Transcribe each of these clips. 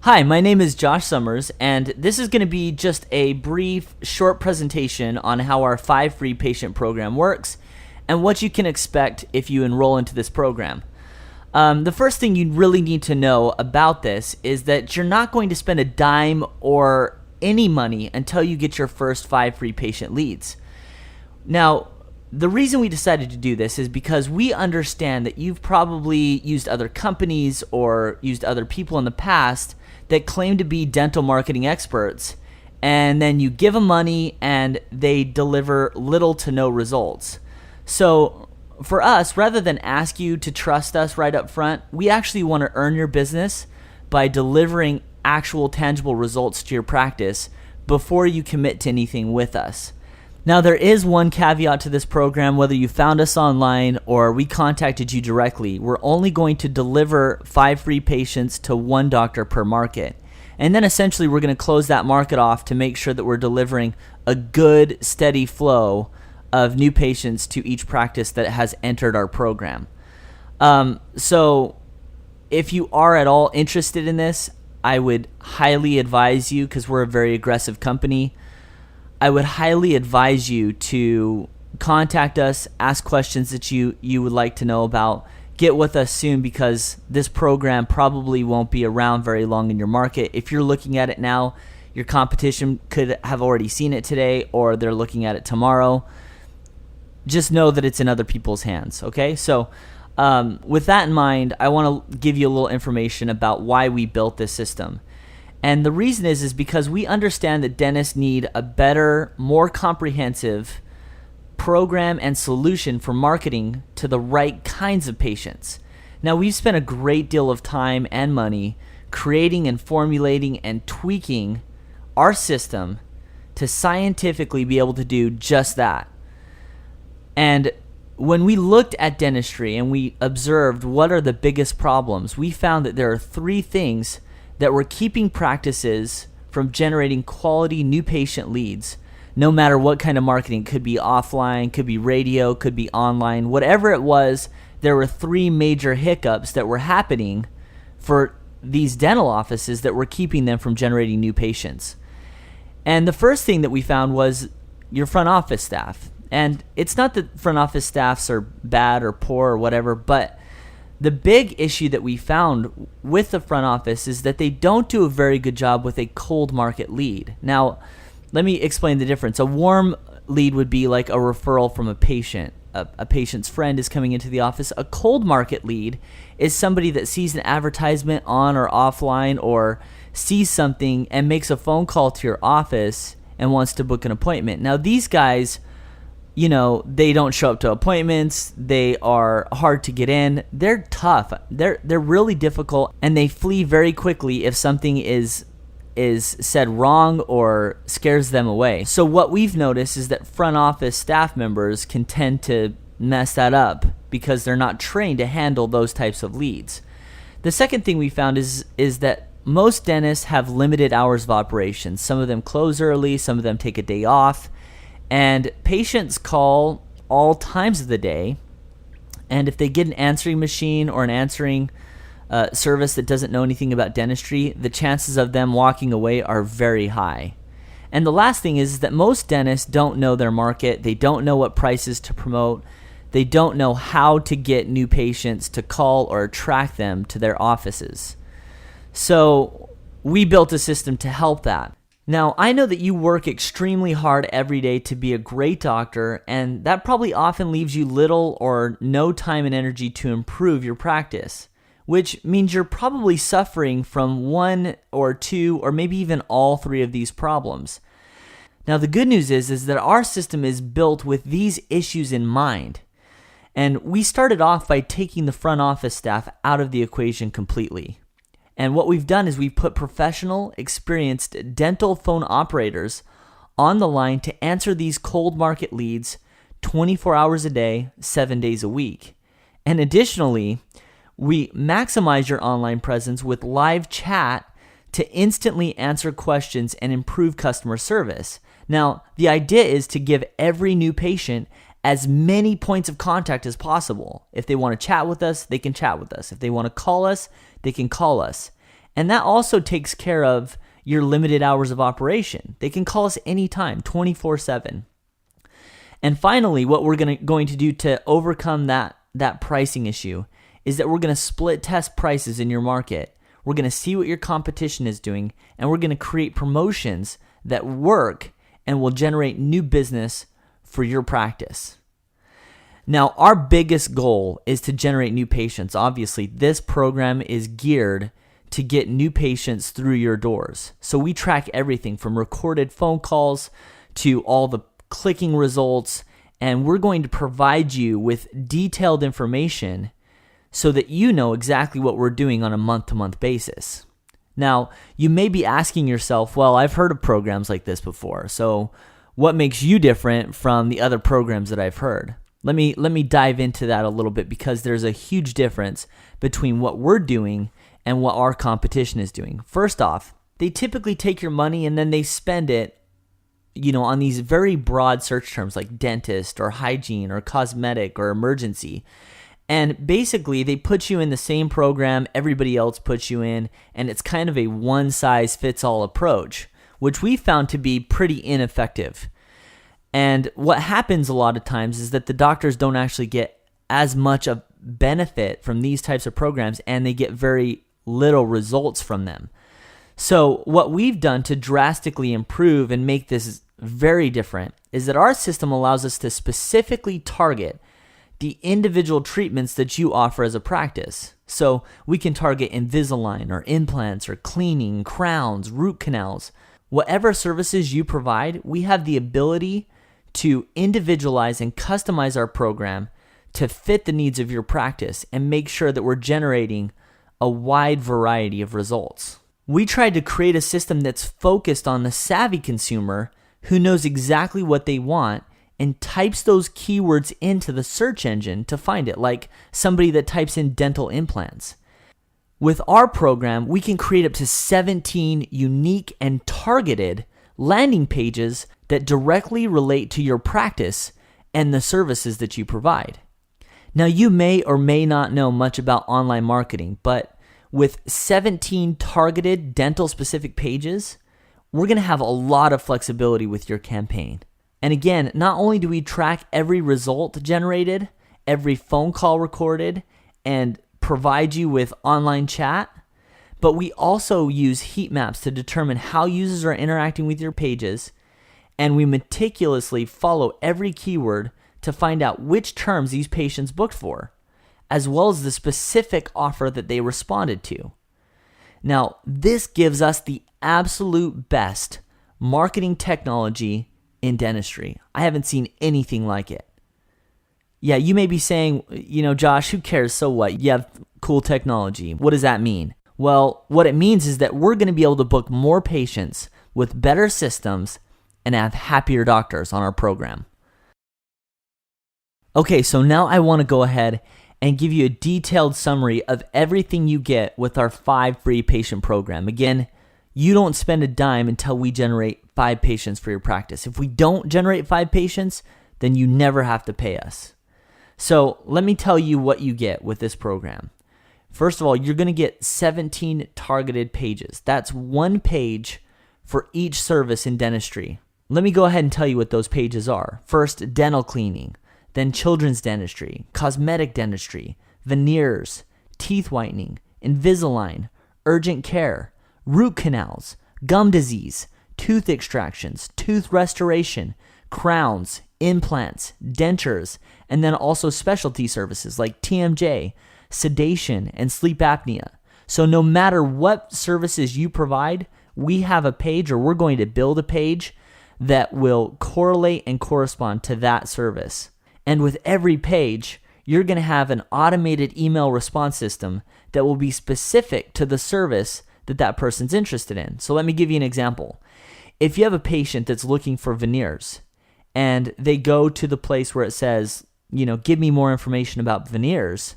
Hi, my name is Josh Summers, and this is going to be just a brief, short presentation on how our 5 free patient program works and what you can expect if you enroll into this program. The first thing you really need to know about this is that you're not going to spend a dime or any money until you get your first 5 free patient leads. Now, the reason we decided to do this is because we understand that you've probably used other companies or used other people in the past that claim to be dental marketing experts, and then you give them money and they deliver little to no results. So for us, rather than ask you to trust us right up front, we actually want to earn your business by delivering actual tangible results to your practice before you commit to anything with us. Now, there is one caveat to this program. Whether you found us online or we contacted you directly, we're only going to deliver 5 free patients to 1 doctor per market. And then essentially we're going to close that market off to make sure that we're delivering a good, steady flow of new patients to each practice that has entered our program. So if you are at all interested in this, I would highly advise you, because we're a very aggressive company, I would highly advise you to contact us, ask questions that you would like to know about. Get with us soon, because this program probably won't be around very long in your market. If you're looking at it now, your competition could have already seen it today, or they're looking at it tomorrow. Just know that it's in other people's hands, okay? So with that in mind, I want to give you a little information about why we built this system. And the reason is because we understand that dentists need a better, more comprehensive program and solution for marketing to the right kinds of patients. Now, we've spent a great deal of time and money creating and formulating and tweaking our system to scientifically be able to do just that. And when we looked at dentistry and we observed what are the biggest problems, we found that there are 3 things that were keeping practices from generating quality new patient leads, no matter what kind of marketing. Could be offline, could be radio, could be online, whatever it was. There were 3 major hiccups that were happening for these dental offices that were keeping them from generating new patients. And the first thing that we found was your front office staff. And it's not that front office staffs are bad or poor or whatever, but the big issue that we found with the front office is that they don't do a very good job with a cold market lead. Now, let me explain the difference. A warm lead would be like a referral from a patient. A patient's friend is coming into the office. A cold market lead is somebody that sees an advertisement on or offline, or sees something and makes a phone call to your office and wants to book an appointment. Now, these guys, they don't show up to appointments. They are hard to get in. They're tough. They're really difficult, and they flee very quickly if something is said wrong or scares them away. So what we've noticed is that front office staff members can tend to mess that up because they're not trained to handle those types of leads. The second thing we found is that most dentists have limited hours of operation. Some of them close early, some of them take a day off. And patients call all times of the day, and if they get an answering machine or an answering service that doesn't know anything about dentistry, the chances of them walking away are very high. And the last thing is that most dentists don't know their market. They don't know what prices to promote. They don't know how to get new patients to call or attract them to their offices. So we built a system to help that. Now, I know that you work extremely hard every day to be a great doctor, and that probably often leaves you little or no time and energy to improve your practice, which means you're probably suffering from 1 or 2 or maybe even all 3 of these problems. Now, the good news is that our system is built with these issues in mind, and we started off by taking the front office staff out of the equation completely. And what we've done is we've put professional, experienced dental phone operators on the line to answer these cold market leads 24 hours a day, 7 days a week. And additionally, we maximize your online presence with live chat to instantly answer questions and improve customer service. Now, the idea is to give every new patient as many points of contact as possible. If they want to chat with us, they can chat with us. If they want to call us, they can call us. And that also takes care of your limited hours of operation. They can call us anytime, 24/7. And finally, what we're going to do to overcome that pricing issue is that we're going to split test prices in your market. We're going to see what your competition is doing, and we're going to create promotions that work and will generate new business for your practice. Now, our biggest goal is to generate new patients. Obviously, this program is geared to get new patients through your doors. So we track everything from recorded phone calls to all the clicking results, and we're going to provide you with detailed information so that you know exactly what we're doing on a month-to-month basis. Now, you may be asking yourself, well, I've heard of programs like this before, so what makes you different from the other programs that I've heard? Let me dive into that a little bit, because there's a huge difference between what we're doing and what our competition is doing. First off, they typically take your money and then they spend it, on these very broad search terms like dentist or hygiene or cosmetic or emergency. And basically, they put you in the same program everybody else puts you in, and it's kind of a one-size-fits-all approach, which we found to be pretty ineffective. And what happens a lot of times is that the doctors don't actually get as much of benefit from these types of programs, and they get very little results from them. So what we've done to drastically improve and make this very different is that our system allows us to specifically target the individual treatments that you offer as a practice. So we can target Invisalign or implants or cleaning, crowns, root canals. Whatever services you provide, we have the ability to individualize and customize our program to fit the needs of your practice and make sure that we're generating a wide variety of results. We tried to create a system that's focused on the savvy consumer who knows exactly what they want and types those keywords into the search engine to find it, like somebody that types in dental implants. With our program, we can create up to 17 unique and targeted landing pages that directly relate to your practice and the services that you provide. Now, you may or may not know much about online marketing, but with 17 targeted dental-specific pages, we're going to have a lot of flexibility with your campaign. And again, not only do we track every result generated, every phone call recorded, and provide you with online chat, but we also use heat maps to determine how users are interacting with your pages, and we meticulously follow every keyword to find out which terms these patients booked for, as well as the specific offer that they responded to. Now, this gives us the absolute best marketing technology in dentistry. I haven't seen anything like it. Yeah, you may be saying, Josh, who cares? So what? You have cool technology. What does that mean? Well, what it means is that we're going to be able to book more patients with better systems and have happier doctors on our program. Okay, so now I want to go ahead and give you a detailed summary of everything you get with our 5 free patient program. Again, you don't spend a dime until we generate 5 patients for your practice. If we don't generate 5 patients, then you never have to pay us. So let me tell you what you get with this program. First of all, you're going to get 17 targeted pages. That's one page for each service in dentistry. Let me go ahead and tell you what those pages are. First, dental cleaning, then children's dentistry, cosmetic dentistry, veneers, teeth whitening, Invisalign, urgent care, root canals, gum disease, tooth extractions, tooth restoration, crowns, implants, dentures, and then also specialty services like TMJ, sedation, and sleep apnea. So no matter what services you provide, we have a page, or we're going to build a page that will correlate and correspond to that service. And with every page, you're going to have an automated email response system that will be specific to the service that person's interested in. So let me give you an example. If you have a patient that's looking for veneers and they go to the place where it says, give me more information about veneers,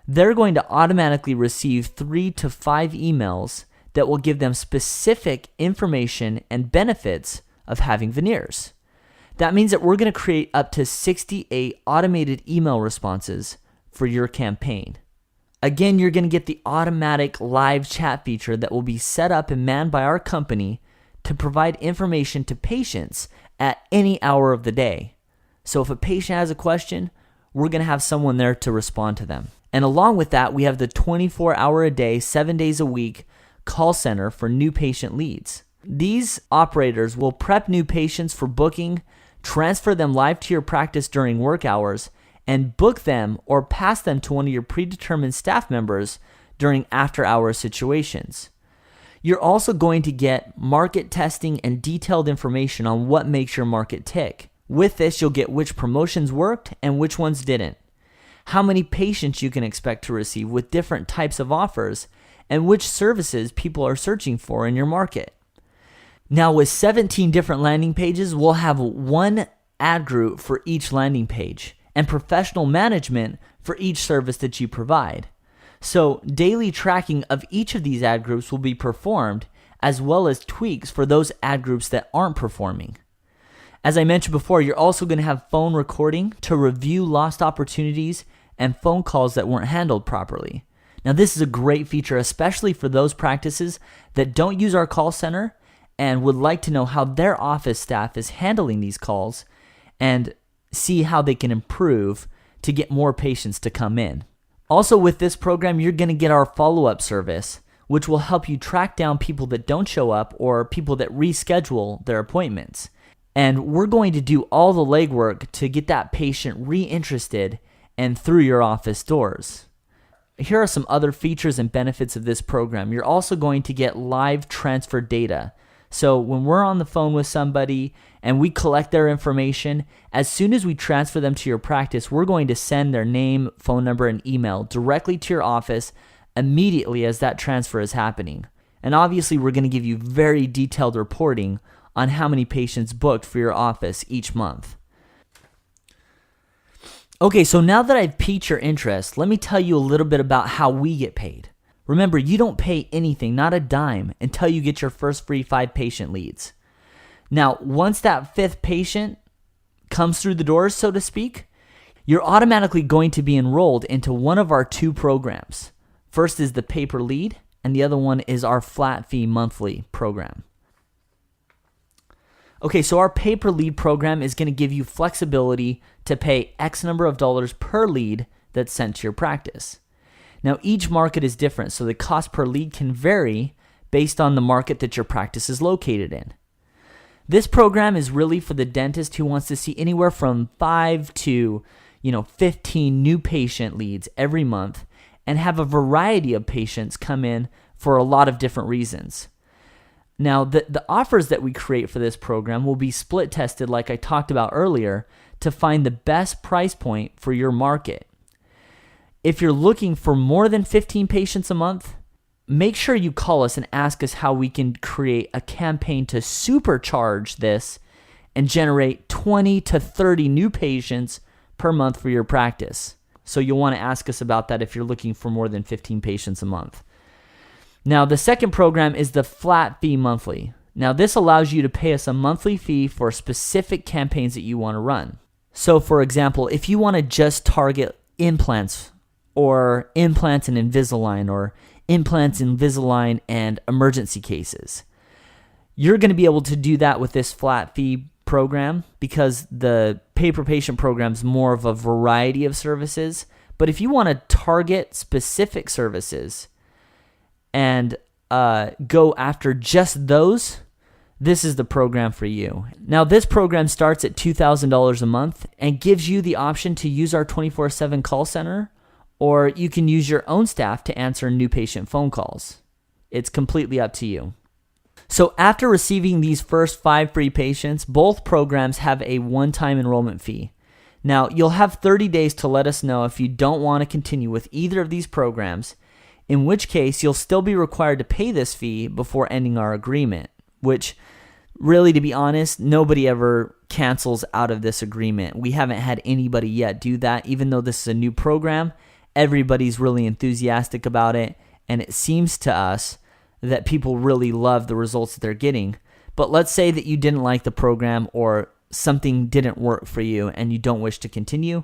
they're going to automatically receive 3 to 5 emails that will give them specific information and benefits of having veneers. That means that we're going to create up to 68 automated email responses for your campaign. Again, you're going to get the automatic live chat feature that will be set up and manned by our company to provide information to patients at any hour of the day. So if a patient has a question, we're going to have someone there to respond to them. And along with that, we have the 24-hour a day, 7 days a week call center for new patient leads. These operators will prep new patients for booking, transfer them live to your practice during work hours, and book them or pass them to one of your predetermined staff members during after-hours situations. You're also going to get market testing and detailed information on what makes your market tick. With this, you'll get which promotions worked and which ones didn't, how many patients you can expect to receive with different types of offers, and which services people are searching for in your market. Now, with 17 different landing pages, we'll have one ad group for each landing page and professional management for each service that you provide. So daily tracking of each of these ad groups will be performed, as well as tweaks for those ad groups that aren't performing. As I mentioned before, you're also going to have phone recording to review lost opportunities and phone calls that weren't handled properly. Now, this is a great feature, especially for those practices that don't use our call center and would like to know how their office staff is handling these calls and see how they can improve to get more patients to come in. Also, with this program, you're going to get our follow-up service, which will help you track down people that don't show up or people that reschedule their appointments. And we're going to do all the legwork to get that patient reinterested and through your office doors. Here are some other features and benefits of this program. You're also going to get live transfer data. So when we're on the phone with somebody and we collect their information, as soon as we transfer them to your practice, we're going to send their name, phone number, and email directly to your office immediately as that transfer is happening. And obviously, we're going to give you very detailed reporting on how many patients booked for your office each month. Okay, so now that I've piqued your interest, let me tell you a little bit about how we get paid. Remember, you don't pay anything, not a dime, until you get your first free 5 patient leads. Now, once that 5th patient comes through the doors, so to speak, you're automatically going to be enrolled into one of our 2 programs. First is the pay-per-lead, and the other one is our flat fee monthly program. Okay, so our pay-per-lead program is going to give you flexibility to pay X number of dollars per lead that's sent to your practice. Now, each market is different, so the cost per lead can vary based on the market that your practice is located in. This program is really for the dentist who wants to see anywhere from 5 to 15 new patient leads every month and have a variety of patients come in for a lot of different reasons. Now, the offers that we create for this program will be split tested, like I talked about earlier, to find the best price point for your market. If you're looking for more than 15 patients a month, make sure you call us and ask us how we can create a campaign to supercharge this and generate 20 to 30 new patients per month for your practice. So you'll want to ask us about that if you're looking for more than 15 patients a month. Now, the second program is the flat fee monthly. Now, this allows you to pay us a monthly fee for specific campaigns that you want to run. So, for example, if you want to just target implants or implants and Invisalign or implants, Invisalign, and emergency cases, you're going to be able to do that with this flat fee program because the pay-per-patient program is more of a variety of services. But if you want to target specific services and go after just those, this is the program for you. Now, this program starts at $2,000 a month and gives you the option to use our 24/7 call center, or you can use your own staff to answer new patient phone calls. It's completely up to you. So after receiving these first 5 free patients, both programs have a one-time enrollment fee. Now, you'll have 30 days to let us know if you don't want to continue with either of these programs, in which case you'll still be required to pay this fee before ending our agreement, which really, to be honest, nobody ever cancels out of this agreement. We haven't had anybody yet do that. Even though this is a new program, everybody's really enthusiastic about it, and it seems to us that people really love the results that they're getting. But let's say that you didn't like the program or something didn't work for you and you don't wish to continue.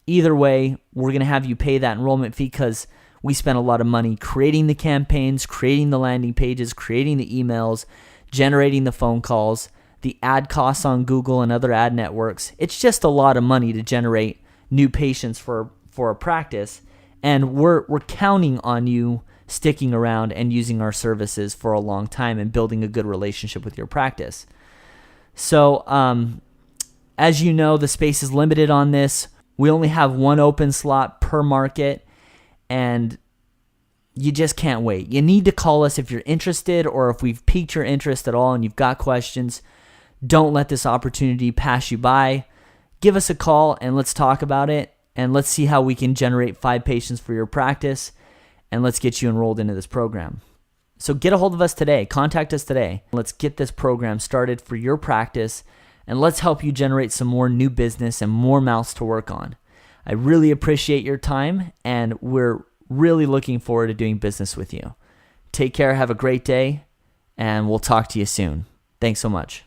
Either way, we're going to have you pay that enrollment fee because We spent a lot of money creating the campaigns, creating the landing pages, creating the emails, generating the phone calls, the ad costs on Google and other ad networks. It's just a lot of money to generate new patients for a practice, and we're counting on you sticking around and using our services for a long time and building a good relationship with your practice. So, as you know, the space is limited on this. We only have one open slot per market, and you just can't wait. You need to call us if you're interested, or if we've piqued your interest at all and you've got questions. Don't let this opportunity pass you by. Give us a call and let's talk about it, and let's see how we can generate 5 patients for your practice, and let's get you enrolled into this program. So get a hold of us today. Contact us today. Let's get this program started for your practice, and let's help you generate some more new business and more mouths to work on. I really appreciate your time, and we're really looking forward to doing business with you. Take care, have a great day, and we'll talk to you soon. Thanks so much.